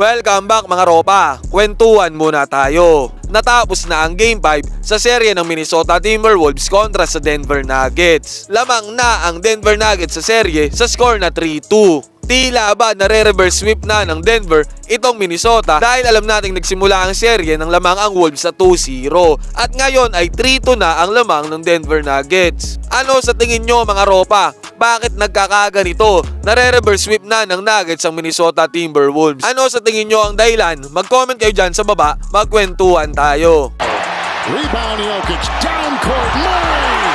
Welcome back mga ropa, kwentuhan muna tayo. Natapos na ang Game 5 sa serye ng Minnesota Timberwolves kontra sa Denver Nuggets. Lamang na ang Denver Nuggets sa serye sa score na 3-2. Tila ba nare-reverse sweep na ng Denver itong Minnesota dahil alam nating nagsimula ang serye ng lamang ang Wolves sa 2-0 at ngayon ay 3-2 na ang lamang ng Denver Nuggets. Ano sa tingin nyo mga ropa? Bakit nagkakaganito? Nare-reverse sweep na ng Nuggets ang Minnesota Timberwolves. Ano sa tingin nyo ang dahilan? Mag-comment kayo dyan sa baba, magkwentuhan tayo. Rebound Jokic, down court, Murray!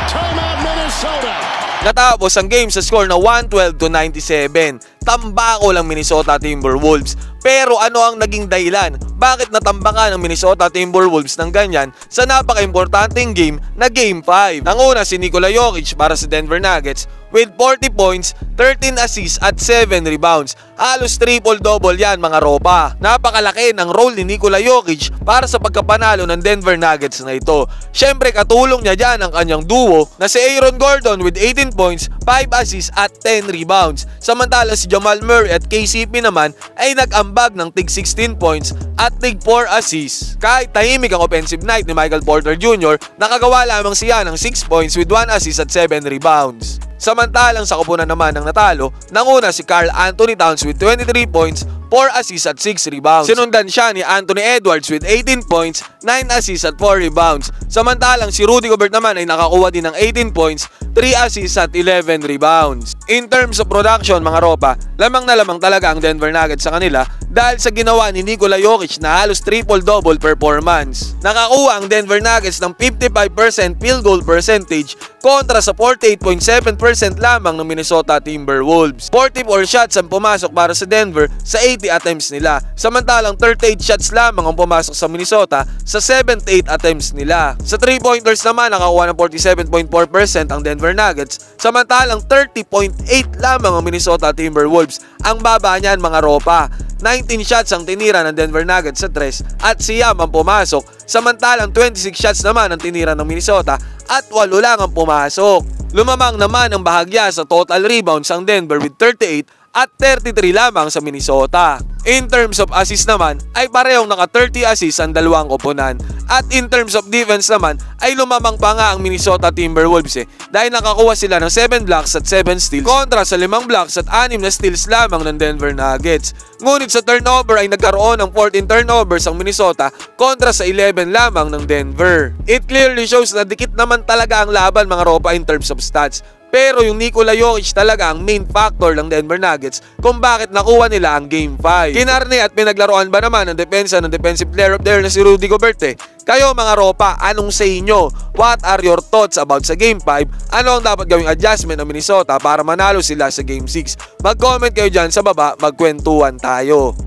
Timeout Minnesota! Natapos ang game sa score na 112-97. Tambako lang Minnesota Timberwolves. Pero ano ang naging dahilan? Bakit natambakan ng Minnesota Timberwolves ng ganyan sa napaka-importanting game na Game 5? Nanguna si Nikola Jokic para sa Denver Nuggets with 40 points, 13 assists at 7 rebounds. Halos triple-double yan mga ropa. Napakalaki ng role ni Nikola Jokic para sa pagkapanalo ng Denver Nuggets na ito. Siyempre katulong niya dyan ang kanyang duo na si Aaron Gordon with 18 points, 5 assists at 10 rebounds. Samantala si Jamal Murray at KCP naman ay nag-ambag ng tig 16 points at tig 4 assists. Kahit tahimik ang offensive night ni Michael Porter Jr., nakagawa lamang siya ng 6 points with 1 assist at 7 rebounds. Samantalang sa kupunan naman ng natalo, nanguna si Karl Anthony Towns with 23 points, 4 assists at 6 rebounds. Sinundan siya ni Anthony Edwards with 18 points, 9 assists at 4 rebounds. Samantalang si Rudy Gobert naman ay nakakuha din ng 18 points, 3 assists at 11 rebounds. In terms of production mga ropa, lamang na lamang talaga ang Denver Nuggets sa kanila dahil sa ginawa ni Nikola Jokic na halos triple-double performance. Nakakuha ang Denver Nuggets ng 55% field goal percentage kontra sa 48.7% lamang ng Minnesota Timberwolves. 44 shots ang pumasok para sa Denver sa 80 attempts nila. Samantalang 38 shots lamang ang pumasok sa Minnesota sa 78 attempts nila. Sa 3-pointers naman nakakuha ng 47.4% ang Denver Nuggets. Samantalang 30.8 lamang ang Minnesota Timberwolves. Ang baba niyan mga ropa. 19 shots ang tinira ng Denver Nuggets sa 3 at siyam ang pumasok. Samantalang 26 shots naman ang tinira ng Minnesota at 8 lang ang pumasok. Lumamang naman ang bahagya sa total rebounds ang Denver with 38 at 33 lamang sa Minnesota. In terms of assists naman ay parehong naka 30 assists ang dalawang koponan. At in terms of defense naman ay lumamang pa nga ang Minnesota Timberwolves dahil nakakuha sila ng 7 blocks at 7 steals kontra sa 5 blocks at 6 na steals lamang ng Denver Nuggets. Ngunit sa turnover ay nagkaroon ng 14 turnovers ang Minnesota kontra sa 11 lamang ng Denver. It clearly shows na dikit naman talaga ang laban mga ropa in terms of stats. Pero yung Nikola Jokic talaga ang main factor ng Denver Nuggets kung bakit nakuha nila ang Game 5. Kinarne at pinaglaruan ba naman ang depensa ng Defensive Player of the Year na si Rudy Gobert Kayo mga ropa, anong say nyo? What are your thoughts about sa Game 5? Ano ang dapat gawing adjustment ng Minnesota para manalo sila sa Game 6? Mag-comment kayo dyan sa baba, magkwentuhan tayo.